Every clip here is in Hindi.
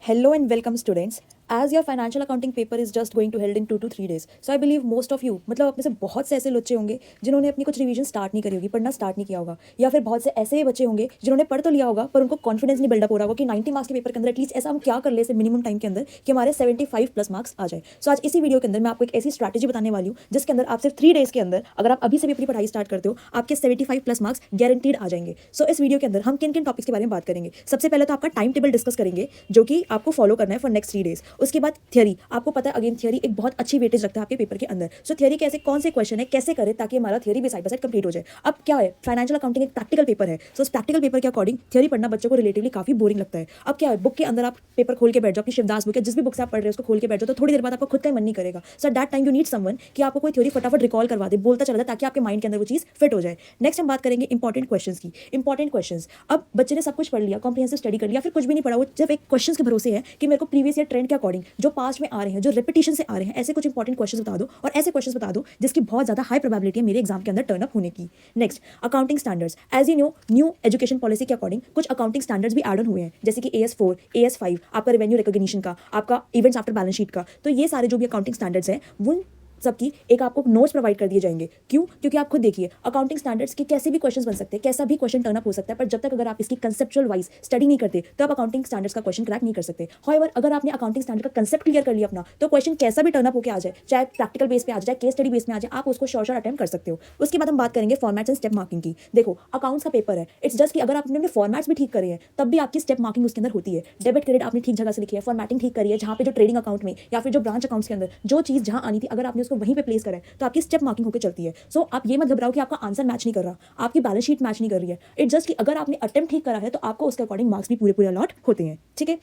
Hello and welcome students. As your financial accounting paper is just going to held in 2 to 3 days, so I believe most of you मतलब आप में से बहुत से ऐसे बच्चे होंगे जिन्होंने अपनी कुछ रिवीजन स्टार्ट नहीं करी होगी, पढ़ना स्टार्ट नहीं किया होगा, या फिर बहुत से ऐसे बच्चे होंगे जिन्होंने पढ़ तो लिया होगा पर उनको कॉन्फिडेंस नहीं बिल्डअप हो रहा होगा कि 90 मार्क्स के पेपर के अंदर एटलीस्ट ऐसा हम क्या कर ले मिनिमम टाइम के अंदर कि हमारे 75 प्लस मार्क्स आ जाए। सो आज इसी वीडियो के अंदर मैं आपको एक ऐसी स्ट्रैटेजी बताने वाली हूँ जिसके अंदर आप सिर्फ 3 डेज के अंदर अगर आप अभी से भी अपनी पढ़ाई स्टार्ट करते हो आपके 75 प्लस मार्क्स गारंटीड आ जाएंगे। सो इस वीडियो के अंदर हम किन किन टॉपिक्स के बारे में बात करेंगे। सबसे पहले तो आपका टाइम टेबल डिस्कस करेंगे जो कि आपको फॉलो करना है फॉर नेक्स्ट 3 डेज। उसके बाद थियरी, आपको पता है अगेन थियरी एक बहुत अच्छी वेटेज रखता है आपके पेपर के अंदर। सो थियरी कैसे, कौन से क्वेश्चन है, कैसे करें ताकि हमारा थियरी भी साइड बाय साइड कंप्लीट हो जाए। अब क्या है, फाइनेंशियल अकाउंटिंग एक प्रैक्टिकल पेपर है। सो इस प्रैक्टिकल पेपर के अकॉर्डिंग थियरी पढ़ना बच्चों को रिलेटिवली काफी बोरिंग लगता है। अब क्या है, बुक के अंदर आप पेपर खोल के बैठ जाओ, अपनी शिवदास बुक है जिस भी बुक से आप पढ़ रहे हो उसको खोल के बैठ जाओ तो थोड़ी देर बाद आपको खुद का मन नहीं करेगा। So that time you need someone कि आपको कोई थ्योरी फटाफट रिकॉल करवा दे, बोलता चला जाए ताकि आपके माइंड के अंदर वो चीज फिट हो जाए। नेक्स्ट हम बात करेंगे इंपॉर्टेंट क्वेश्चंस की। इंपॉर्टेंट क्वेश्चंस, अब बच्चे ने सब कुछ पढ़ लिया, कॉम्प्रिहेंसिव स्टडी कर लिया, फिर कुछ भी नहीं पढ़ा, वो जब एक क्वेश्चंस के भरोसे है कि मेरे को प्रीवियस ईयर ट्रेंड के अकॉर्डिंग जो पास्ट में आ रहे हैं, जो रिपीटिशन से आ रहे हैं, ऐसे कुछ इंपॉर्टेंट क्वेश्चंस बता दो और ऐसे क्वेश्चंस बता दो जिसकी बहुत ज्यादा हाई प्रोबेबिलिटी है मेरे एग्जाम के अंदर टर्न अप होने की। Next accounting standards. As you know, new education policy के अकॉर्डिंग कुछ अकाउंटिंग स्टैंडर्ड्स भी एड ऑन हुए हैं, जैसे कि AS4, AS5, आपका रेवेन्यू रिकॉग्निशन का, आपका इवेंट्स आफ्टर बैलेंस शीट का। तो ये सारे जो भी अकाउंटिंग स्टैंडर्ड्स हैं वो सबकी एक आपको नोट्स प्रोवाइड कर दिए जाएंगे। क्यों? क्योंकि आप खुद देखिए अकाउंटिंग स्टैंडर्ड्स के कैसे भी क्वेश्चंस बन सकते हैं, कैसा भी क्वेश्चन टर्न अप हो सकता है, पर जब तक अगर आप इसकी कंसेप्चुअल वाइज स्टडी नहीं करते तो आप अकाउंटिंग स्टैंडर्ड्स का क्वेश्चन क्रैक नहीं कर सकते। हाउएवर अगर आपने अकाउंटिंग स्टैंडर्ड का कंसेप्ट क्लियर कर लिया अपना तो क्वेश्चन कैसा भी टर्न अप होकर आ जाए, चाहे प्रैक्टिकल बेस पे आ जाए, केस स्टडी बेस में आ जाए, आप उसको शॉर्ट अटेम्प्ट कर सकते हो। उसके बाद हम बात करेंगे फॉर्मेट्स एंड स्टेप मार्किंग की। देखो अकाउंट्स का पेपर है, इट्स जस्ट कि अगर आपने अपने फॉर्मेट्स भी ठीक करे हैं तब भी आपकी स्टेप मार्किंग उसके अंदर होती है। डेबिट क्रेडिट आपने ठीक जगह से लिखी है, फॉर्मेटिंग ठीक करी है, जहाँ पे जो ट्रेडिंग अकाउंट में या फिर जो ब्रांच अकाउंट्स के अंदर जो चीज़ जहाँ आनी थी अगर आपने उसको वहीं पे प्लेस करा है तो आपकी स्टेप मार्किंग होकर चलती है। सो आप ये मत घबराओ कि आपका आंसर मैच नहीं कर रहा, आपकी बैलेंस शीट मैच नहीं कर रही है। इट्स जस्ट कि अगर आपने अटेम्प्ट ठीक करा है तो आपको उसके अकॉर्डिंग मार्क्स भी पूरे पूरे अलॉट होते हैं। ठीक है।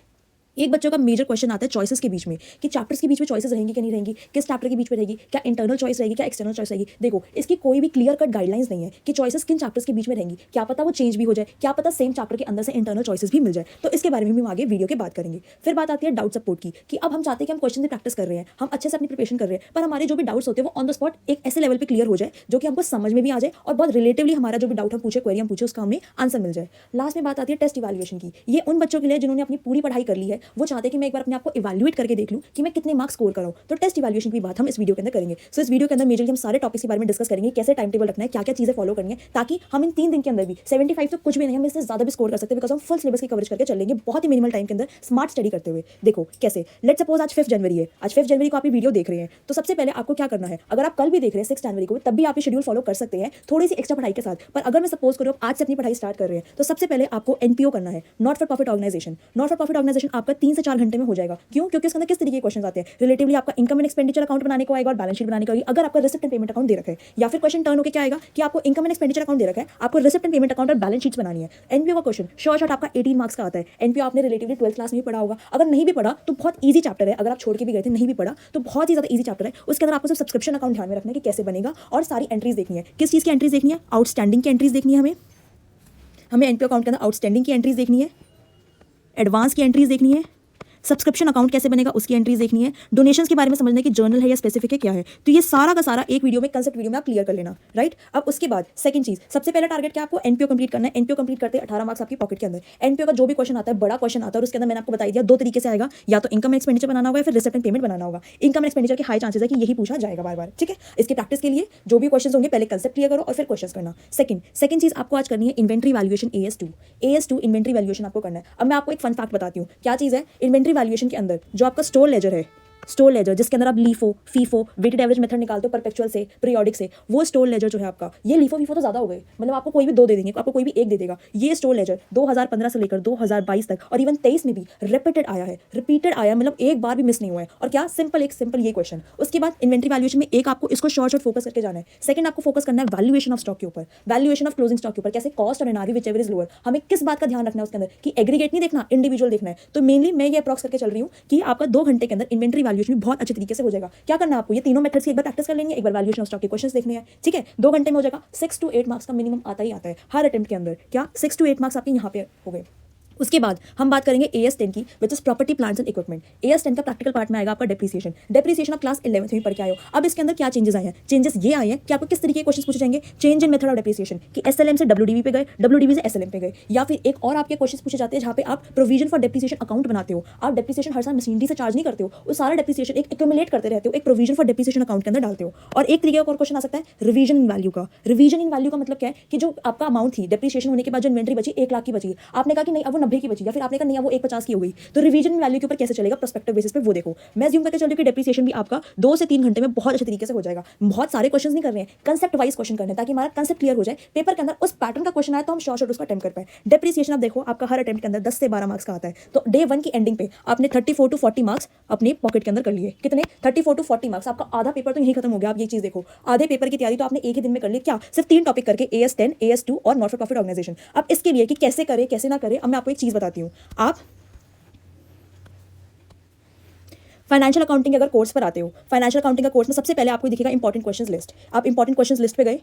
एक बच्चों का मेजर क्वेश्चन आता है चॉइसेस के बीच में कि चैप्टर्स के बीच में चॉइसेस रहेंगी कि नहीं रहेंगी, किस चैप्टर के बीच में रहेगी, क्या इंटरनल चॉइस रहेगी, क्या एक्सटर्नल चॉइस रहेगी। देखो इसकी कोई भी क्लियर कट गाइडलाइंस नहीं है कि चॉइसेस किन चैप्टर्स के बीच में रहेंगी, क्या पता वो चेंज भी हो जाए, क्या पता सेम चैप्टर के अंदर से इंटरनल चॉइसेस भी मिल जाए। तो इसके बारे में भी हम आगे वीडियो के बात करेंगे। फिर बात आती है डाउट सपोर्ट की कि अब हम चाहते हैं कि हम क्वेश्चन की प्रैक्टिस कर रहे हैं, हम अच्छे से अपनी प्रिपरेशन कर रहे हैं, पर हमारे जो भी डाउट्स होते हैं वो ऑन द स्पॉट एक ऐसे लेवल पर क्लियर हो जाए जो कि हमको समझ में भी आ जाए और बहुत रिलेटिवली हमारा जो भी डाउट हम पूछे, क्वेरी हम पूछे, उसका हमें आंसर मिल जाए। लास्ट में बात आती है टेस्ट इवैल्यूएशन की। ये उन बच्चों के लिए जिन्होंने अपनी पूरी पढ़ाई कर ली है, वो चाहते हैं कि मैं एक बार अपने आपको इवैल्यूएट करके देख लूं कि मैं कितने मार्क्स स्कोर कराऊं। तो टेस्ट इवैल्यूएशन की बात हम इस वीडियो के अंदर करेंगे। सो इस वीडियो के अंदर मेजरली हम सारे टॉपिक्स के बारे में डिस्कस करेंगे, कैसे टाइम टेबल रखना है, क्या क्या चीजें फॉलो करनी है, ताकि हम इन 3 दिन के अंदर भी 75 तो कुछ भी नहीं, हम इससे ज्यादा भी स्कोर कर सकते हैं, बिकॉज हम फुल सिलेबस की कवरेज करके चलेंगे बहुत ही मिनिमल टाइम के अंदर स्मार्ट स्टडी करते हुए। देखो कैसे, लेट सपोज आज 5 जनवरी है, आज 5 जनवरी को आप ये वीडियो देख रहे हैं, तो सबसे पहले आपको क्या करना है, अगर आप कल भी देख रहे हैं 6 जनवरी को, तब भी आप ये शेड्यूल फॉलो कर सकते हैं थोड़ी सी एक्स्ट्रा पढ़ाई के साथ। पर अगर मैं सपोज करूँ आज से अपनी पढ़ाई स्टार्ट कर रहे हैं तो सबसे पहले आपको NPO करना है, not for profit organisation. Not for profit organisation आपका 3 से 4 घंटे में हो जाएगा। क्यों? क्योंकि उसके अंदर किस तरीके के क्वेश्चन आते हैं, रिलेटिवली आपका इनकम एंड एक्सपेंडिचर अकाउंट बनाने को आएगा और बैलेंस शीट बनाने को आएगी। अगर आपका रिसिप्ट एंड पेमेंट अकाउंट दे रखा है, या फिर क्वेश्चन टर्न होकर क्या आएगा कि आपको इनकम एंड एक्सपेंडिचर अकाउंट दे रखा है, आपको रिसिप्ट एंड पेमेंट अकाउंट और बैलेंस शीट्स बनानी है। NPO का क्वेश्चन शॉर्ट आपका 18 मार्क्स का आता है। NPO आपने रिलेटिवली 12th क्लास में भी पढ़ा होगा, अगर नहीं भी पढ़ा तो बहुत ईजी चैप्टर है। अगर आप छोड़ के भी गए थे, नहीं भी पढ़ा तो बहुत ही ज्यादा ईजी चैप्टर है। उसके अंदर आपको सिर्फ सब्सक्रिप्शन अकाउंट ध्यान में रखना है कि कैसे बनेगा और सारी एंट्रीज देखनी है। किस चीज की एंट्रीज देखनी है? आउटस्टैंडिंग की एंट्रीज देखनी है। हमें NPO अकाउंट के अंदर आउटस्टैंडिंग की एंट्रीज देखनी है, एडवांस की एंट्रीज देखनी है, सब्सक्रिप्शन अकाउंट कैसे बनेगा उसकी एंट्रीज देखनी है, डोनेशंस के बारे में समझना है कि जर्नल है या स्पेसिफिक है, क्या है। तो ये सारा का सारा एक वीडियो में, कंसेप्ट वीडियो में आप क्लियर कर लेना, राइट। अब उसके बाद सेकंड चीज, सबसे पहला टारगेट क्या, आपको NPO कंप्लीट करना है। NPO कंप्लीट करते 18 मार्क्स आपकी पॉकेट के अंदर। NPO का जो भी क्वेश्चन आता है, बड़ा क्वेश्चन आता है, और उसके अंदर मैंने आपको बता दिया 2 तरीके से आएगा, या तो इनकम एक्सपेंडिचर बनाना होगा या फिर रिसिप्ट एंड पेमेंट बनाना होगा। इनकम एक्सपेंडिचर के हाई चांसेस है कि यही पूछा जाएगा बार बार। ठीक है, इसकी प्रैक्टिस के लिए जो भी क्वेश्चन होंगे पहले कंसेप्ट क्लियर करो और फिर क्वेश्चन करना। सेकंड चीज आपको आज करनी है inventory valuation AS2 inventory valuation आपको करना है। अब मैं आपको एक फन फैक्ट बताती हूँ, क्या चीज है इन्वेंट्री वैल्यूएशन के अंदर, जो आपका स्टोर लेजर है, स्टोर लेजर जिसके अंदर आप LIFO, FIFO, weighted average method निकालते हो परपेचुअल से, पीरियोडिक से, वो स्टोर लेजर जो है आपका, ये लीफो फीफो तो ज्यादा हो गए, मतलब आपको कोई भी 2 दे देंगे, आपको कोई भी 1 दे देगा। ये स्टोर लेजर 2015 से लेकर 2022 तक और इवन 23 में भी रिपीटेड आया, मतलब एक बार भी मिस नहीं हुआ है। और क्या, सिंपल ये क्वेश्चन। उसके बाद इन्वेंट्री वैल्यूएशन में एक आपको इसको शॉर्ट फोकस करके जाना है। सेकंड आपको फोकस करना है वैल्यूएशन ऑफ स्टॉक के ऊपर, वैल्यूएशन ऑफ क्लोजिंग स्टॉक के ऊपर, कैसे कॉस्ट और एनआरवी व्हिचएवर इज लोअर। हमें किस बात का ध्यान रखना है उसके अंदर कि एग्रीगेट नहीं देखना, इंडिविजुअल देखना है। तो मेनली मैं ये अप्रॉक्स करके चल रही हूँ कि आपका 2 घंटे के अंदर इन्वेंट्री वैल्यूएशन बहुत अच्छे तरीके से हो जाएगा। क्या करना है आपको, ये तीनों मेथड्स की एक बार प्रैक्टिस कर लेंगे, एक बार वैल्यूएशन ऑफ स्टॉक के क्वेश्चंस देखने हैं। ठीक है, 2 घंटे में हो जाएगा। 6 to 8 मार्क्स का मिनिमम आता ही आता है हर अटेम्प्ट के अंदर। क्या 6 to 8 मार्क्स आपके यहाँ पे हो गए। उसके बाद हम बात करेंगे AS10 की, which is property plants and equipment. AS10 का प्रैक्टिकल पार्ट में आएगा आपका डेप्रिसिएशन। डेप्रिसिएशन आप क्लास 11th में पढ़ के आए हो। अब इसके अंदर क्या चेंजेस आए हैं? चेंजेस ये आए हैं कि आपको किस तरीके के क्वेश्चन पूछे जाएंगे। Change in method of depreciation कि SLM से WDV पे गए, WDV से SLM पे गए, या फिर एक और आपके क्वेश्चन पूछे जाते हैं जहाँ पे आप प्रोविजन फॉर डेप्रिसिएशन अकाउंट बनाते हो। आप डेप्रिसिएशन हर साल मशीनरी से चार्ज नहीं करते हो, वो सारा डेप्रिसिएशन एक एक्यूमुलेट करते रहते हो, एक प्रोविजन फॉर डेप्रिसिएशन अकाउंट के अंदर डालते हो। और एक तरीके का और क्वेश्चन आ सकता है रिवीजन इन वैल्यू का। रिवीजन इन वैल्यू का मतलब क्या है कि जो आपका अमाउंट थी डेप्रिसिएशन होने के बाद जो इन्वेंट्री बची 1 लाख की बची, आपने कहा कि नहीं अब वो 90 की बची, या फिर आपने कहा नहीं अब वो 150 की हो गई, तो रिवीजन वैल्यू के ऊपर कैसे चलेगा प्रोस्पेक्टिव बेसिस पे वो देखो। मैं अज्यूम करके चल रही हूं कि डेप्रिसिएशन भी आपका 2 से 3 घंटे में बहुत अच्छे तरीके से हो जाएगा। बहुत सारे क्वेश्चंस नहीं कर रहे हैं, कंसेप्ट वाइज क्वेश्चन करने हैं ताकि हमारा कंसेप्ट क्लियर हो जाए। पेपर के अंदर उस पैटर्न का क्वेश्चन आए तो हम शॉर्ट उसको अटेम्प्ट कर पाए। डेप्रिसिएशन आप देखो आपका हर अटेम्प्ट के अंदर 10 से 12 मार्क्स का आता है, तो डे 1 की एंडिंग पे आपने 34 to 40 मार्क्स अपने पॉकेट के अंदर कर लिए। कितने? 34 to 40 मार्क्स। आपका आधा पेपर तो यही खत्म हो गया। आप ये चीज देखो, आधे पेपर की तैयारी तो आपने एक ही दिन में कर ली। क्या? सिर्फ 3 टॉपिक करके, AS10, AS2 और नॉट फॉर प्रॉफिट ऑर्गेनाइजेशन। अब इसके लिए कि कैसे करें कैसे ना करें, अब मैं आपको एक चीज बताती हूँ। आप फाइनेंशियल अकाउंटिंग अगर कोर्स पर आते हो, फाइनेंशियल अकाउंटिंग का कोर्स में सबसे पहले आपको दिखेगा इंपॉर्टेंट क्वेश्चंस लिस्ट। आप इंपॉर्टेंट क्वेश्चंस लिस्ट पे गए,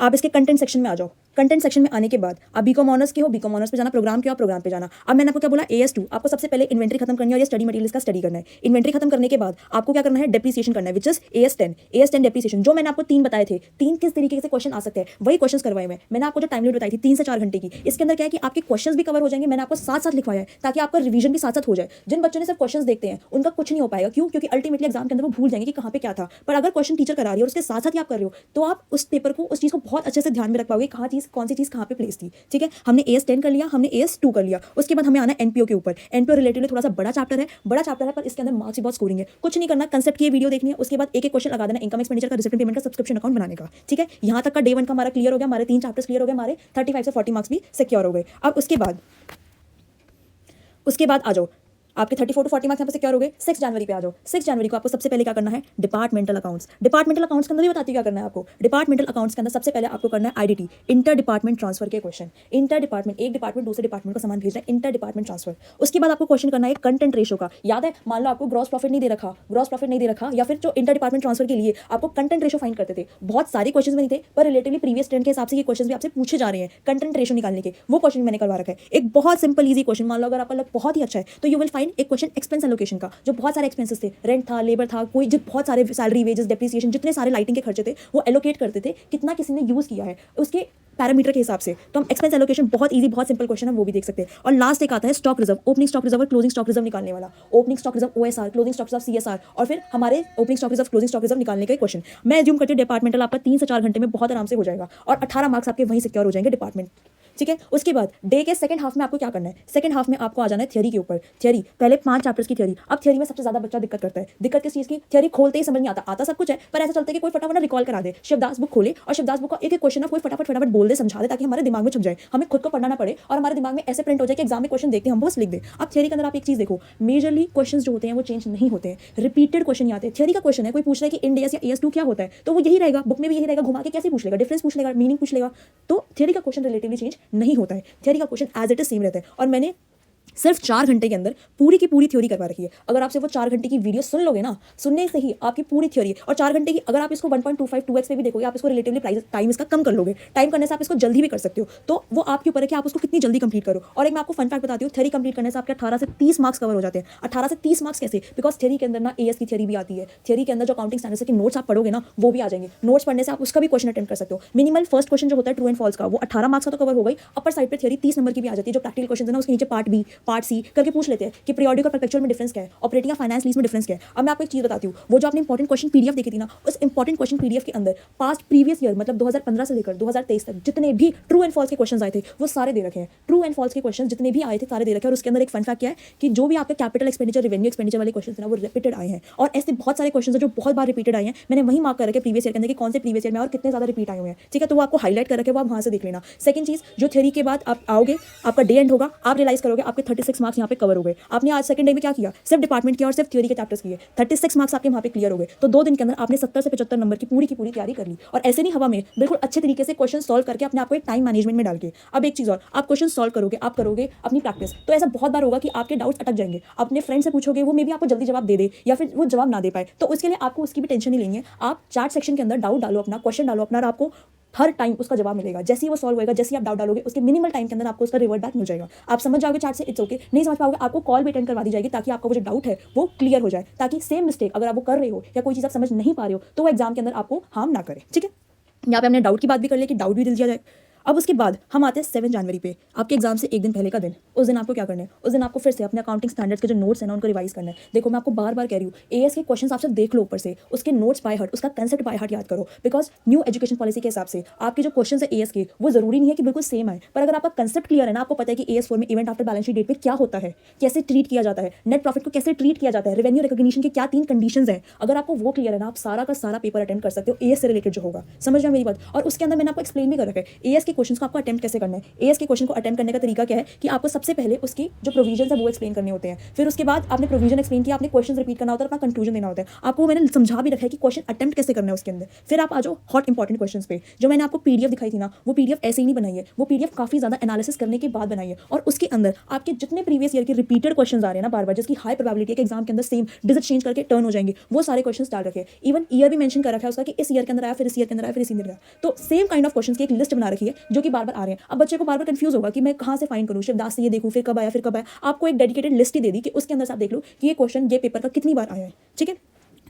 आप इसके कंटेंट सेक्शन में आ जाओ। कंटेंट सेक्शन में आने के बाद आप बीकॉम ऑनर्स के हो, बीकॉम ऑनर्स पे जाना, प्रोग्राम के हो, प्रोग्राम पे जाना। अब मैंने आपको क्या बोला? AS2 आपको सबसे पहले इन्वेंट्री खत्म करनी है और ये स्टडी मटेरियल्स का स्टडी करना है। इन्वेंट्री खत्म करने के बाद आपको क्या करना है? डेप्रिसिएशन करना है, विच इज AS10 डेप्रिसिएशन। जो मैंने आपको 3 बताए थे, 3 किस तरीके से क्वेश्चन आ सकते हैं वही क्वेश्चन करवाए मैंने आपको जो टाइम लिमिट बताई थी 3 से 4 घंटे की। इसके अंदर क्या है कि आपके क्वेश्चन भी कवर हो जाएंगे, मैंने आपको साथ साथ लिखवाया है ताकि आपका रिवीजन भी साथ साथ हो जाए। जिन बच्चों ने सिर्फ क्वेश्चन देखते हैं उनका कुछ नहीं हो पाएगा। क्यों? क्योंकि अल्टीमेटली एग्जाम के अंदर वो भूल जाएंगे कि कहाँ पे क्या था। पर अगर क्वेश्चन टीचर करा रही है और उसके साथ साथ ही आप कर रहे हो तो आप उस पेपर को, उस चीज को बहुत अच्छे से ध्यान में रख पाओगे, कहाँ चीज कौन सी चीज कहाँ पे प्लेस थी। ठीक है, हमने AS10 कर लिया, हमने AS2 कर लिया। उसके बाद हमें आना है NPO के ऊपर। NPO रिलेटेडली थोड़ा सा बड़ा चैप्टर है, पर इसके अंदर मार्क्स भी बहुत स्कोरिंग है। कुछ नहीं करना, कंसेप्ट की वीडियो देखनी है, उसके बाद एक एक क्वेश्चन लगा देना इनकम एक्सपेंडिचर का, रिसिप्ट पेमेंट का, सब्सक्रिप्शन अकाउंट बनाने का। ठीक है, यहाँ तक का डे 1 का हमारा क्लियर हो गया, हमारे 3 चैप्टर्स क्लियर हो गए, हमारे 35 से 40 मार्क्स भी सिक्योर हो गए। अब उसके बाद आ जाओ, आपके 34 to 40 मार्क्स यहाँ पे सिक्योर हो गए। 6 जनवरी पे आ जाओ। 6 जनवरी को आपको सबसे पहले क्या करना है? Departmental accounts. डिपार्टमेंटल अकाउंट्स के अंदर भी बताती हूँ क्या करना है आपको। डिपार्टमेंटल अकाउंट्स के अंदर सबसे पहले आपको करना है IDT, इंटर डिपार्टमेंट ट्रांसफर के क्वेश्चन। इंटर डिपार्टमेंट, एक डिपार्टमेंट दूसरे डिपार्टमेंट को सामान भेज रहा है, इंटर डिपार्टमेंट ट्रांसफर। उसके बाद आपको क्वेश्चन करना है कंटेंट रेशो का। याद है, मान लो आपको ग्रॉस प्रॉफिट नहीं दे रखा, या फिर जो इंटर डिपार्टमेंट ट्रांसफर के लिए आपको कंटेंट रेशो फाइंड करते थे। बहुत सारे क्वेश्चन में नहीं थे, पर रिलेटिवली प्रीवियस ट्रेंड के हिसाब से ये क्वेश्चन भी आपसे पूछे जा रहे हैं कंटेंट रेशो निकालने के। वो क्वेश्चन मैंने करवा रखा है। एक बहुत सिंपल इजी क्वेश्चन, मान लो अगर आपका लग बहुत ही अच्छा है तो यू विल फाइंड एक क्वेश्चन एक्सपेंस एलोकेशन का, जो बहुत सारे एक्सपेंसेस थे, रेंट था, लेबर था, कोई जो बहुत सारे सैलरी, वेजेस, डेप्रिसिएशन, जितने सारे लाइटिंग के खर्चे थे वो एलोकेट करते थे, कितना किसी ने यूज किया है उसके पैरामीटर के हिसाब से। तो हम एक्सपेंस एलोकेशन बहुत इजी, बहुत सिंपल क्वेश्चन है, वो भी देख सकते हैं। और लास्ट एक आता है stock reserve, opening stock reserve और क्लोजिंग स्टॉक रिजर्व निकालने वाला। Opening stock reserve OSR, closing stock reserve CSR, और फिर हमारे opening stock reserve, closing stock reserve निकालने का क्वेश्चन। मैं एज्यूम करती हूँ डिपार्टमेंटल आपका 3 से 4 घंटे में बहुत आराम से हो जाएगा और 18 मार्क्स आपके वहीं सिक्योर हो जाएंगे डिपार्टमेंट। ठीक है, उसके बाद डे के सेकंड हाफ में आपको क्या करना है? सेकंड हाफ में आपको आ जाना है थ्योरी के ऊपर। थ्योरी पहले 5 चैप्टर्स की थ्योरी। अब थ्योरी में सबसे ज्यादा बच्चा दिक्कत करता है। दिक्कत किस चीज की? थ्योरी खोलते ही समझ नहीं आता सब कुछ है, पर ऐसा चलता है कि कोई फटाफट रिकॉल करा दे। शिवदास बुक खोले और शिवदास बुक का एक एक क्वेश्चन कोई फटाफट बोल दे, समझा दे, ताकि हमारे दिमाग में छप जाए, हमें खुद को पढ़ना ना पड़े और हमारे दिमाग में ऐसे प्रिंट हो जाए कि एग्जाम में क्वेश्चन देखते हम बस लिख दे। अब थ्योरी के अंदर आप एक चीज देखो, मेजरली क्वेश्चन जो होते हैं वो चेंज नहीं होते हैं, रिपीटेड क्वेश्चन आते हैं। थ्योरी का क्वेश्चन है, कोई पूछ रहा है कि इंड AS या AS2 क्या होता है, तो वो यही रहेगा, बुक में भी यही रहेगा, घुमा के कैसे पूछ लेगा, डिफरेंस पूछ लेगा, मीनिंग पूछ लेगा। तो थ्योरी का क्वेश्चन रिलेटिवली चेंज नहीं होता है, थ्योरी का question as it is same रहता है। और मैंने सिर्फ 4 घंटे के अंदर पूरी की पूरी थ्योरी करवा रखी है। अगर आप सिर्फ वो 4 घंटे की वीडियो सुन लोगे ना, सुनने से ही आपकी पूरी थ्योरी, और 4 घंटे की अगर आप इसको 1.25 2x पे भी देखोगे, आप इसको रिलेटिवली टाइम इसका कम कर लोगे। टाइम करने से आप इसको जल्दी भी कर सकते हो, तो वो आपके ऊपर है कि आप उसको कितनी जल्दी कंप्लीट करो। और एक मैं आपको फन फैक्ट बताती हूँ, थ्योरी कंप्लीट करने से आपके 18 से 30 मार्क्स कवर हो जाते हैं। 18 से 30 मार्क्स कैसे? बिकॉज थ्योरी के अंदर ना AS की थ्योरी भी आती है। थ्योरी के अंदर जो अकाउंटिंग स्टैंडर्ड्स के नोट्स आप पढ़ोगे ना, वो भी आ जाएंगे। नोट्स पढ़ने से आप उसका भी क्वेश्चन अटेम्प्ट कर सकते हो। मिनिमल फर्स्ट क्वेश्चन जो होता है ट्रू एंड फॉल्स का, वो 18 मार्क्स का तो कवर हो गई। अपर साइड पे थ्योरी 30 नंबर की भी आ जाती है। जो प्रैक्टिकल क्वेश्चन है ना, उसके नीचे पार्ट B, पार्ट C करके पूछ लेते हैं कि पीरियोडिक और परपेचुअल में डिफरेंस क्या है, ऑपरेटिंग या फाइनेंस लीज में डिफरेंस क्या है। अब मैं आपको एक चीज बताती हूँ, वो जो आपने इंपॉर्टेंट क्वेश्चन PDF देखी थी ना, उस इंपॉर्टेंट क्वेश्चन PDF के अंदर पास्ट प्रीवियस ईयर मतलब 2015 से लेकर 2023 तक जितने भी ट्रू एंड फॉल्स के क्वेश्चन आए थे वो सारे दे रखे हैं। ट्रू एंड फॉल्स के क्वेश्चन जितने भी आए थे सारे दे रखे हैं। और उसके अंदर एक फन फैक्ट क्या है कि जो भी आपके कैपिटल एक्सपेंडिचर, रेवेन्यू एक्सपेंडिचर वाले क्वेश्चन थे ना, वो रिपीटेड आए हैं। और ऐसे बहुत सारे क्वेश्चन हैं जो बहुत बार रिपीटेड आए हैं। मैंने वही मार्क कर रखे प्रीवियस ईयर के अंदर कि कौन से प्रीवियस ईयर में और कितने ज्यादा रिपीट आए हुए हैं। ठीक है, तो वो आपको हाईलाइट कर रखे, वो आप वहां से देख लेना। सेकंड चीज, जो थ्योरी के बाद आप आओगे, आपका डे एंड होगा, आप रियलाइज करोगे आपके 36 मार्क्स यहाँ पे कवर हो गए। आपने आज सेकंड डे में क्या किया? सिर्फ डिपार्टमेंट किया और सिर्फ थ्योरी के चैप्टर्स किए। 36 मार्क्स आपके वहाँ पे क्लियर हो गए। तो 2 दिन के अंदर आपने 70 से 75 नंबर की पूरी तैयारी कर ली। और ऐसे नहीं हवा में, बिल्कुल अच्छे तरीके से क्वेश्चन सॉल्व करके अपने आपको एक टाइम मैनेजमेंट में डाल के। अब एक चीज और, आप क्वेश्चन सॉल्व करोगे, आप करोगे अपनी प्रैक्टिस, तो ऐसा बहुत बार होगा कि आपके डाउट्स अटक जाएंगे। अपने फ्रेंड से पूछोगे, वो मे भी आपको जल्दी जवाब दे दे या फिर वो जवाब ना दे पाए, तो उसके लिए आपको उसकी भी टेंशन नहीं लेनी है। आप चैट सेक्शन के अंदर डाउट डालो, अपना क्वेश्चन डालो अपना, और आपको हर टाइम उसका जवाब मिलेगा। जैसे ही वो सॉल्व होएगा, जैसे ही आप डाउट डालोगे, उसके मिनिमल टाइम के अंदर आपको उसका रिवर्ट बैक मिल जाएगा। आप समझ जाओगे चार्ट से, इट्स ओके। नहीं समझ पाओगे, आपको कॉल भी अटेंड करवा दी जाएगी ताकि आपका वो जो डाउट है वो क्लियर हो जाए, ताकि सेम मिस्टेक अगर आप वो कर रहे हो या कोई चीज़ आप समझ नहीं पा रहे हो तो वो एग्जाम के अंदर आपको हार्म ना करे। ठीक है, यहाँ पे हमने डाउट की बात भी कर ली कि डाउट भी दिल दिया जाए। अब उसके बाद हम आते हैं 7 जनवरी पे, आपके एग्जाम से एक दिन पहले का दिन। उस दिन आपको क्या करना है? उस दिन आपको फिर से अपने अकाउंटिंग स्टैंडर्ड्स के जो नोट्स हैं ना उनको रिवाइज करना है। देखो मैं आपको बार बार कह रही हूँ, एएस के क्वेश्चन आप सिर्फ देख लो ऊपर से, उसके नोट्स बाय हार्ट, उसका कंसेप्ट बाय हार्ट याद करो। बिकॉज न्यू एजुकेशन पॉलिसी के हिसाब से आपके जो क्वेश्चन है एएस के वो जरूरी नहीं है कि बिल्कुल सेम आए, पर अगर आपका कंसेप्ट क्लियर है ना, आपको पता है कि एएस 4 में event after balance sheet date पे क्या होता है, कैसे ट्रीट किया जाता है, नेट प्रॉफिट को कैसे ट्रीट किया जाता है, रेवेन्यू रिकॉग्निशन के क्या 3 कंडीशंस हैं, अगर आपको वो क्लियर है ना, आप सारा का सारा पेपर अटेम्प्ट कर सकते हो एएस से रिलेटेड जो होगा। समझ रहे मेरी बात? और उसके अंदर मैंने आपको एक्सप्लेन भी कर रखा है एएस के क्वेश्चन को आपको अटेम्प्ट कैसे करना है। एएस के क्वेश्चन को अटेम्प्ट करने का तरीका क्या है कि आपको सबसे पहले उसकी जो प्रोविजन है वो एक्सप्लेन करने होते हैं, फिर उसके बाद आपने प्रोविजन एक्सप्लेन किया, आपने क्वेश्चन रिपीट करना होता है, अपना कंक्लूजन देना होता है। आपको मैंने समझा भी रखा है कि क्वेश्चन अटेम्प्ट कैसे करना है उसके अंदर। फिर आप आ जाओ हॉट इंपॉर्टेंट क्वेश्चंस पे। जो मैंने आपको पीडीएफ दिखाई थी ना, वो पीडीएफ ऐसे ही नहीं बनाई है, वो पीडीएफ काफी ज्यादा एनालिसिस करने के बाद बनाई है, और उसके अंदर आपके जितने प्रीवियस ईयर के रिपीटेड क्वेश्चन आ रहे हैं ना बार बार, जिसकी हाई प्रोबेबिलिटी है कि एग्जाम के अंदर सेम डिजिट चेंज करके टर्न हो जाएंगे, वो सारे क्वेश्चन डाल रखे हैं। इवन ईयर भी मेंशन कर रखा है उसका कि इस ईयर के अंदर आया, फिर इस ईयर के अंदर आया, फिर इस ईयर आया। तो सेम काइंड ऑफ क्वेश्चन की एक लिस्ट बना रखी है जो कि बार बार आ रहे हैं। अब बच्चे को बार बार कंफ्यूज होगा कि मैं कहाँ से फाइंड करूँ, शिवदास से ये देखूँ, फिर कब आया, फिर कब आया। आपको एक डेडिकेटेड लिस्ट ही दे दी कि उसके अंदर से आप देख लो कि ये क्वेश्चन ये पेपर का कितनी बार आया है। ठीक है,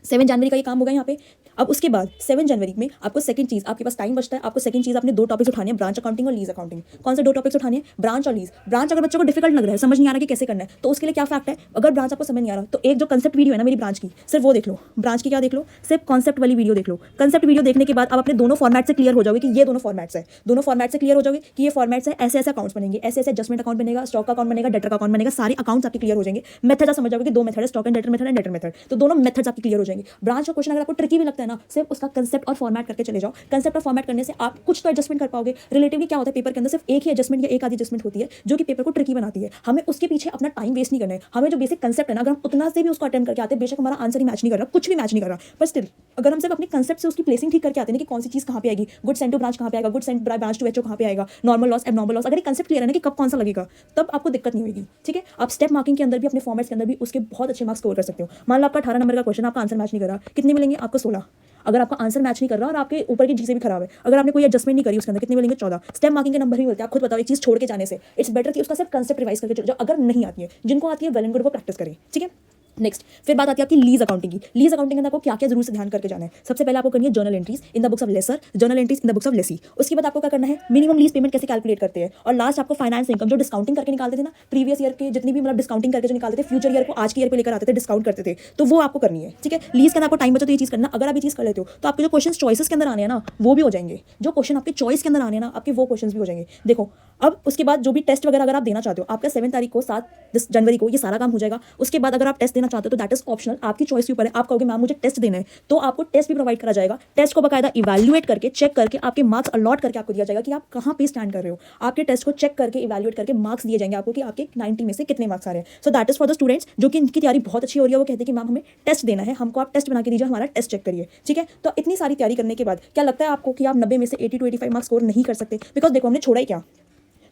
7 जनवरी का ये काम होगा यहाँ पे। अब उसके बाद 7 जनवरी में आपको सेकंड चीज, आपके पास टाइम बचता है, आपको सेकंड चीज आपने 2 टॉपिक्स उठाने हैं, ब्रांच अकाउंटिंग और लीज अकाउंटिंग। कौन से 2 टॉपिक्स उठाने हैं? ब्रांच और लीज। ब्रांच अगर बच्चों को डिफिकल्ट लग रहा है, समझ नहीं आ रहा कि कैसे करना है, तो उसके लिए क्या फैक्ट है, अगर ब्रांच आपको समझ नहीं आ रहा तो एक जो कंसेप्ट वीडियो है ना मेरी ब्रांच की, सिर्फ वो देख लो। ब्रांच की क्या देख लो? सिर्फ कॉन्सेप्ट वाली वीडियो देख लो। कंसेप्ट वीडियो देखने के बाद आप अपने दोनों फॉर्मेट से क्लियर हो जाओगे कि ये दोनों फॉर्मेट्स है, दोनों फॉर्मेट से क्लियर हो जाओगे कि ये फॉर्मेट्स है, ऐसे ऐसे अकाउंट्स बनेंगे, ऐसे ऐसे एडजस्टमेंट अकाउंट बनेगा, स्टॉक अकाउंट बनेगा, डेटर का अकाउंट बनेगा, सारे अकाउंट्स आपके क्लियर हो जाएंगे। मेथड आप समझ जाओगे कि 2 मेथड है, stock and debtor method and debtor method, तो दोनों मेथड्स आपके क्लियर हो जाएंगे। ब्रांच का क्वेश्चन अगर आपको ट्रिकी भी लगता है ना, सिर्फ उसका कंसेप्ट और फॉर्मेट करके चले जाओ। कंसेप्ट और फॉर्मेट करने से आप कुछ तो एडजस्टमेंट कर पाओगे। रिलेटिवली क्या होता है, पेपर के अंदर सिर्फ एक ही एडजस्टमेंट या एक आधी एडजस्टमेंट होती है जो कि पेपर को ट्रिकी बनाती है। हमें उसके पीछे अपना टाइम वेस्ट नहीं करना है। हमें जो बेसिक कंसेप्ट है ना, अगर हम उतना से भी उसको अटेम्प्ट करके आते हैं, बेशक हमारा आंसर ही मैच नहीं कर रहा, कुछ भी मैच नहीं कर रहा, पर स्टिल अगर हम सिर्फ अपने कंसेप्ट से उसकी प्लेसिंग ठीक करके आते हैं कि कौन सी चीज कहाँ पे आएगी, गुड सेंट टू ब्रांच कहाँ पे आएगा, good sent branch to HO कहाँ पे आएगा, नॉर्मल लॉस एबनॉर्मल लॉस, अगर ये कंसेप्ट क्लियर है ना कि कब कौन सा लगेगा, तब आपको दिक्कत नहीं होगी। ठीक है, आप स्टेप मार्किंग के अंदर भी, अपने फॉर्मेट्स के अंदर भी उसके बहुत अच्छे मार्क्स स्कोर कर सकते हो। मान लो आपका 18 नंबर का क्वेश्चन, आपका आंसर मैच नहीं कर रहा, कितने मिलेंगे आपको? 16। अगर आपका आंसर मैच नहीं कर रहा और आपके ऊपर की चीजें भी खराब है, अगर आपने कोई एडजस्टमेंट नहीं करी उसके अंदर, कितने मिलेंगे? 14। स्टेप मार्किंग के नंबर भी मिलते हैं। आप खुद बताओ, एक चीज छोड़ के जाने से इट्स बेटर कि उसका सिर्फ कंसेप्ट रिवाइज करके चले जाओ। अगर नहीं आती है, जिनको आती है वेल एंड गुड, वो प्रैक्टिस करें। ठीक है, नेक्स्ट फिर बात आती है आपकी लीज अकाउंटिंग की। लीज अकाउंटिंग के अंदर आपको क्या क्या जरूर से ध्यान करके जाना है? सबसे पहले आपको करनी है journal entries in the books of lessor, journal entries in the books of lessee. उसके बाद आपको क्या करना है, मिनिमम लीज पेमेंट कैसे कैलकुलेट करते हैं, और लास्ट आपको फाइनेंस इनकम जो डिस्काउंटिंग करके निकालते थे ना, प्रीवियस ईयर के जितनी भी मतलब डिस्काउंटिंग करके जो निकालते थे, फ्यूचर ईयर को आज के ईयर पे लेकर आते थे, डिस्काउंट करते थे, तो वो आपको करनी है। ठीक है, लीज के अंदर आपको टाइम बचा तो ये चीज करना। अगर आप ये चीज कर लेते हो तो आपके जो क्वेश्चन चॉइसेस के अंदर आने हैं ना, वो भी हो जाएंगे। जो क्वेश्चन आपके चॉइस के अंदर आने हैं ना, आपके वो क्वेश्चन भी हो जाएंगे। देखो अब उसके बाद जो भी टेस्ट वगैरह अगर आप देना चाहते हो, आपका 7 तारीख को 7 जनवरी को ये सारा काम हो जाएगा। उसके बाद अगर आप टेस्ट देना चाहते हो तो दैट इज ऑप्शनल, आपकी चॉइस के ऊपर है। आप कहोगे मैम मुझे टेस्ट देना है, तो आपको टेस्ट भी प्रोवाइड करा जाएगा। टेस्ट को बाकायदा इवैल्यूएट करके, चेक करके, आपके मार्क्स अलॉट करके आपको दिया जाएगा कि आप कहाँ पे स्टैंड कर रहे हो। आपके टेस्ट को चेक करके, इवैल्यूएट करके मार्क्स दिए जाएंगे आपको कि आपके 90 में से कितने मार्क्स आ रहे हैं। So that is for the students जो कि इनकी तैयारी बहुत अच्छी हो रही है, वो कहते हैं कि मैम हमें टेस्ट देना है, हमको आप टेस्ट बना के दीजिए, हमारा टेस्ट चेक करिए। ठीक है, तो इतनी सारी तैयारी करने के बाद क्या लगता है आपको कि आप 90 में से 80 to 85 मार्क्स स्कोर नहीं कर सकते? बिकॉज देखो हमने छोड़ा ही क्या,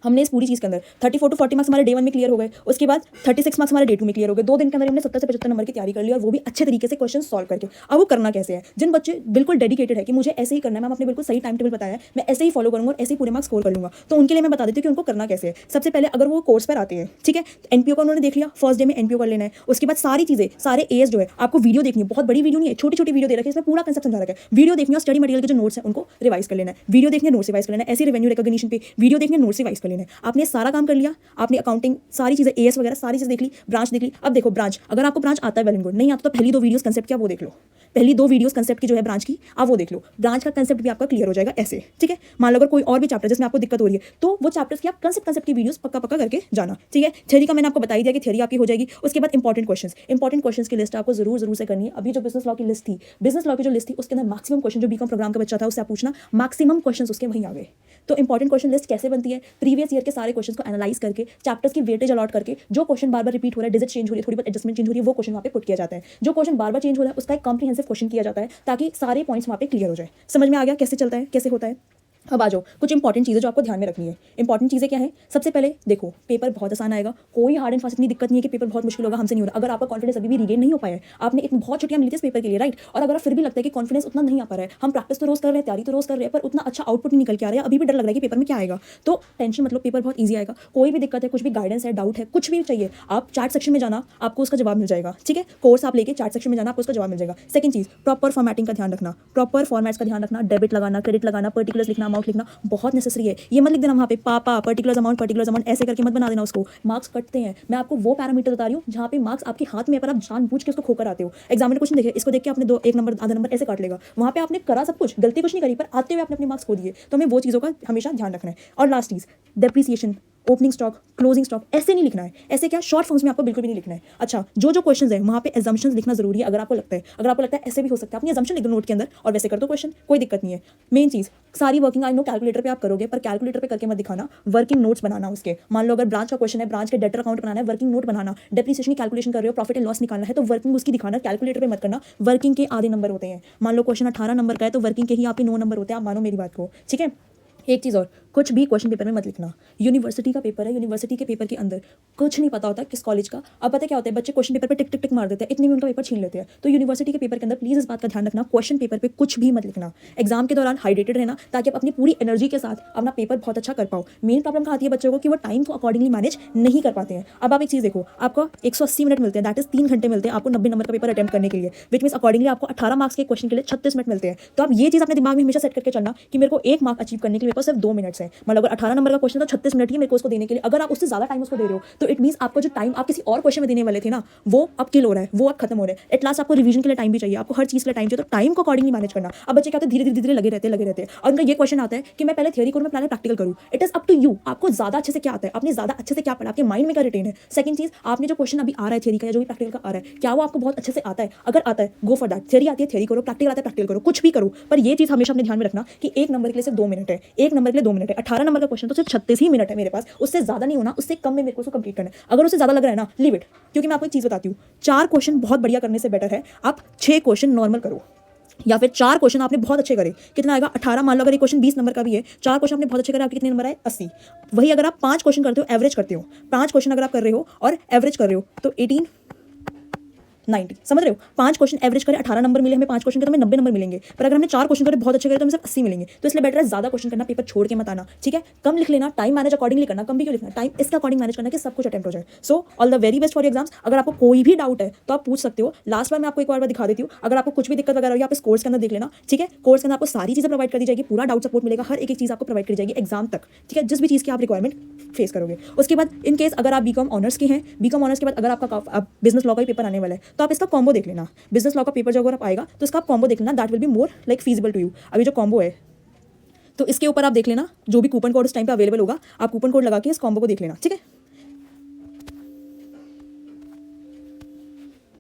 हमने इस पूरी चीज़ के अंदर 34 to 40 मार्क्स हमारे डे 1 में क्लियर हो गए, उसके बाद 36 मार्क्स हमारे डे 2 में क्लियर हो गए। 2 दिन के अंदर हमने 70 से 75 नंबर की तैयारी कर ली, और वो भी अच्छे तरीके से क्वेश्चन सॉल्व करके। अब वो करना कैसे है? जिन बच्चे बिल्कुल डेडिकेटेड है कि मुझे ऐसे ही करना है, मैम आपने बिल्कुल सही टाइम टेबल बताया है, मैं ऐसे ही फॉलो करूंगा और ऐसे ही पूरे मार्क्स स्कोर कर लूंगा, तो उनके लिए मैं बता देती हूँ कि उनको करना कैसे है। सबसे पहले अगर वो कोर्स पर आते हैं, ठीक है, एनपीओ का उन्होंने देख लिया, फर्स्ट डे में एनपीओ कर लेना है। उसके बाद सारी चीजें, सारे एएस जो है आपको वीडियो देखनी है, बहुत बड़ी वीडियो नहीं है, छोटी छोटी वीडियो दे रखी है, इसमें पूरा कंसेप्ट समझा रखा है। वीडियो देखनी है, स्टडी मटेरियल के जो नोट्स है उनको रिवाइज कर लेना है, वीडियो देखनी है, नोट्स रिवाइज कर लेना है। ऐसे रेवेन्यू रिकॉग्निशन पे वीडियो देखनी है, नोट्स रिवाइज कर लेना है। आपने सारा काम कर लिया, आपने अकाउंटिंग सारी चीजें, एएस वगैरह सारी चीजें देख ली, ब्रांच देख ली। अब देखो ब्रांच, अगर आपको ब्रांच आता है वेल एंड गुड, नहीं आता तो पहली 2 वीडियोस कंसेप्ट क्या वो देख लो, पहली 2 वीडियोस कंसेप्ट की जो है ब्रांच की, आप वो देख लो। ब्रांच का कंसेप्ट भी आपका क्लियर हो जाएगा ऐसे। ठीक है, मान लो अगर कोई और भी चैप्टर जिसमें आपको दिक्कत हो रही है, तो वो चैप्टर्स की आप कंसेप्ट की वीडियोस पक्का करके जाना। ठीक है, थ्योरी का मैंने आपको बता ही दिया कि थ्योरी आपकी हो जाएगी। उसके बाद इंपॉर्टेंट क्वेश्चंस की लिस्ट आपको जरूर से करनी है। अभी जो बिजनेस लॉ की लिस्ट थी, बिजनेस लॉ की जो लिस्ट थी उसके अंदर मैक्सिमम क्वेश्चन, जो बीकॉम प्रोग्राम का बच्चा था उससे आप पूछना, मैक्सिमम क्वेश्चन उसके वहीं आ गए। तो इंपॉर्टेंट क्वेश्चन लिस्ट कैसे बनती है? प्रीवियस ईयर के सारे क्वेश्चन को एनालाइज करके, चैप्टर्स की वेटेज अलॉट करके, जो क्वेश्चन बार बार रिपीट हो रहा है, डिजिट चेंज हो रही है, थोड़ी बहुत एडजस्टमेंट चेंज हो रही है, वो क्वेश्चन वहाँ पे पुट किया जाता है। जो क्वेश्चन बार बार चेंज हो रहा है उसका एक कॉम्प्रिहेंसिव क्वेश्चन किया जाता है, ताकि सारे पॉइंट्स वहाँ पे क्लियर हो जाए। समझ में आ गया कैसे चलता है, कैसे होता है? अब आ जाओ कुछ इंपॉर्टेंट चीज़ें जो आपको ध्यान में रखनी है। इंपॉर्टेंट चीज़ें क्या है? सबसे पहले देखो, पेपर बहुत आसान आएगा, कोई हार्ड एंड फास्ट इतनी दिक्कत नहीं है कि पेपर बहुत मुश्किल होगा, हमसे नहीं हो रहा। अगर आपका कॉन्फिडेंस अभी भी रीगेन नहीं हो पाया है, आपने इतनी बहुत छुट्टियां मिली थी इस पेपर के लिए, राइट, और अगर फिर भी लगता है कि कॉन्फिडेंस उतना नहीं आ पा रहा है, हम प्रैक्टिस तो रोज कर रहे हैं, तैयारी तो रोज कर रहे हैं, पर उतना अच्छा आउटपुट नहीं निकल के आ रहा है, अभी भी डर लग रहा है कि पेपर में क्या आएगा, तो टेंशन मतलब पेपर बहुत ईजी आएगा। कोई भी दिक्कत है, कुछ भी गाइडेंस है, डाउट है, कुछ भी चाहिए, आप चैट सेक्शन में जाना, आपको उसका जवाब मिल जाएगा। ठीक है, कोर्स आप लेके चैट सेक्शन में जाना, आपको उसका जवाब मिल जाएगा। सेकंड चीज़, प्रॉपर फॉर्मेटिंग का ध्यान रखना, प्रॉपर फॉर्मेट्स का ध्यान रखना, डेबिट लगाना, क्रेडिट लगाना, पर्टिकुलर्स लिखना, अमाउंट लिखना बहुत नेसेसरी है। ये मत लिख देना वहाँ पे पापा पर्टिकुलर्स अमाउंट ऐसे करके मत बना देना उसको, मार्क्स कटते हैं। मैं आपको वो पैरामीटर बता रही हूँ जहाँ पे मार्क्स आपके हाथ में है, पर आप जानबूझ के उसको खोकर आते हो। एग्जाम में कुछ नहीं देखे, इसको देख के आपने एक नंबर आधा नंबर ऐसे काट लेगा, वहाँ पे आपने करा सब कुछ, गलती कुछ नहीं करी, पर आते हुए आपने अपने मार्क्स खो दिए। तो हमें वो चीज़ों का हमेशा ध्यान रखना है। और लास्ट चीज़, depreciation, opening stock, closing stock ऐसे नहीं लिखना है। ऐसे क्या शॉर्ट फॉर्म्स में आपको बिल्कुल भी नहीं लिखना है। अच्छा, जो क्वेश्चन है वहाँ पे एजम्पशंस लिखना जरूरी है। अगर आपको लगता है ऐसे भी हो सकता है, अपनी एजम्पशन लिख दो नोट के अंदर और वैसे कर दो क्वेश्चन, कोई दिक्कत नहीं है। मेन चीज़, सारी वर्किंग आई नो कैलकुलेटर पे आप करोगे, पर कैलकुलेटर पे करके मत दिखाना, वर्किंग नोट्स बनाना उसके। मान लो अगर ब्रांच का क्वेश्चन है, ब्रांच के डेटर अकाउंट बनाना है, वर्किंग नोट बनाना। डेप्रिसिएशन की कैलकुलेशन कर रहे हो, प्रॉफिट एंड लॉस निकालना है, तो वर्किंग उसकी दिखाना, कैलकुलेटर पे मत करना। वर्किंग के आधे नंबर होते हैं। मान लो क्वेश्चन 18 नंबर का है, तो वर्किंग के ही आपके 9 नंबर होते हैं। आप मानो मेरी बात को, ठीक है। एक चीज़ और, कुछ भी क्वेश्चन पेपर में मत लिखना। यूनिवर्सिटी का पेपर है, यूनिवर्सिटी के पेपर के अंदर कुछ नहीं पता होता किस कॉलेज का। अब पता क्या होता है, बच्चे क्वेश्चन पेपर पे टिक टिक टिक मार देते हैं, इतनी में उनका पेपर छीन लेते हैं। तो यूनिवर्सिटी के पेपर के अंदर प्लीज़ इस बात का ध्यान रखना, क्वेश्चन पेपर पे कुछ भी मत लिखना। एग्जाम के दौरान हाइड्रेटेड रहना, ताकि आप अपनी पूरी एनर्जी के साथ अपना पेपर बहुत अच्छा कर पाओ। मेन प्रॉब्लम कहाँ आती है बच्चों को कि वो टाइम को अकॉर्डिंगली मैनेज नहीं कर पाते हैं। अब आप एक चीज़ देखो, आपको 180 मिनट मिलते हैं, दैट इज 3 घंटे मिलते हैं आपको 90 नंबर का पेपर अटेम्प्ट करने के लिए, विच मीन्स अकॉर्डिंगली आपको 18 मार्क्स के क्वेश्चन के लिए 36 मिनट मिलते हैं। तो आप ये चीज़ अपने दिमाग में हमेशा सेट करके चलना कि मेरे को 1 मार्क अचीव करने के लिए मेरे पास सिर्फ 2 मिनट्स है। मतलब अगर 18 नंबर का क्वेश्चन तो 36 मिनट ही मेरे को उसको देने के लिए। अगर आप उससे ज़्यादा टाइम उसको दे रहे हो, तो इट मीन्स आपका जो टाइम आप किसी और क्वेश्चन में देने वाले थे ना, वो अब किल हो रहा है, वो अब खत्म हो रहा है। एट लास्ट आपको रिवीजन के लिए टाइम भी चाहिए, आपको हर चीज़ के लिए टाइम चाहिए, तो टाइम को अकॉर्डिंगली मैनेज करना। अब बच्चे क्या होते हैं, धीरे धीरे लगे रहते हैं और उनका ये क्वेश्चन आता है कि मैं पहले थियरी करूँ, मैं पहले प्रैक्टिकल करूँ। It is up to you, आपको ज़्यादा अच्छे से क्या आता है, आपने ज़्यादा अच्छे से क्या पढ़ा, आपके माइंड में क्या रिटेन है। सेकंड चीज़, आपने जो क्वेश्चन अभी आ रहा है थियरी का या जो भी प्रैक्टिकल का आ रहा है, क्या वो आपको बहुत अच्छे से आता है। अगर आता है, गो फॉर दैट। थियरी आती है थियरी करो, प्रैक्टिकल आता है प्रैक्टिकल करो, कुछ भी करो, पर ये चीज़ हमेशा अपने ध्यान में रखना कि 1 नंबर के लिए सिर्फ 2 मिनट है, 1 नंबर के लिए 2 मिनट है। 18 नंबर का क्वेश्चन तो सिर्फ 36 ही मिनट है मेरे पास, उससे ज़्यादा नहीं होना, उससे कम में मेरे को उसको कंप्लीट करना है। अगर उससे ज़्यादा लग रहा है ना, लीव इट। क्योंकि मैं आपको एक चीज़ बताती हूँ, 4 क्वेश्चन बहुत बढ़िया करने से बेटर है आप 6 क्वेश्चन नॉर्मल करो, या फिर 4 क्वेश्चन आपने बहुत अच्छे करे। कितना आएगा? 18। मान लो अगर एक क्वेश्चन 20 नंबर का भी है, 4 क्वेश्चन आपने बहुत अच्छे करे, आपके कितने नंबर आए? 80। वही अगर आप 5 क्वेश्चन करते हो, एवरेज करते हो, 5 क्वेश्चन अगर आप कर रहे हो और एवरेज कर रहे हो, तो 18 90, समझ रहे हो। 5 क्वेश्चन एवरेज करें, 18 नंबर मिले हमें, 5 क्वेश्चन के तो हमें 90 नंबर मिलेंगे। पर अगर हमने 4 क्वेश्चन करे बहुत अच्छे करे, तो हमें सिर्फ 80 मिलेंगे। तो इसलिए बेटर है ज़्यादा क्वेश्चन करना, पेपर छोड़ के मत आना, ठीक है। कम लिख लेना, टाइम मैनेज अकॉर्डिंगली करना। कम भी क्यों लिखना, टाइम इसका अकॉर्डिंग मैनेज करना कि सब कुछ अटेम्प्ट हो जाए। So all the very best for exams. अगर आपको कोई भी डाउट है तो आप पूछ सकते हो। लास्ट बार मैं आपको एक बार दिखा देती हूँ, अगर आपको कुछ भी दिक्कत वगैरह हो, आप इस कोर्स के अंदर देख लेना, ठीक है। कोर्स के अंदर आपको सारी चीज़ें प्रोवाइड कर दी जाएगी, पूरा डाउट सपोर्ट मिलेगा, हर एक चीज़ आपको प्रोवाइड करी जाएगी एग्जाम तक, ठीक है। जिस भी चीज़ की आप रिक्वायरमेंट फेस करोगे। उसके बाद इन केस अगर आप बीकॉम ऑनर्स के हैं, बीकॉम ऑनर्स के बाद अगर आपका बिजनेस लॉ का ही पेपर आने वाला है, तो आप इसका कॉम्बो देख लेना। बिजनेस लॉ का पेपर जब अगर आप आएगा तो इसका आप कॉम्बो देख लेना, that will be more like feasible to you. अभी जो कॉम्बो है तो इसके ऊपर आप देख लेना, जो भी कूपन कोड उस टाइम पे अवेलेबल होगा, आप कूपन कोड लगा के इस कॉम्बो को देख लेना, ठीक है।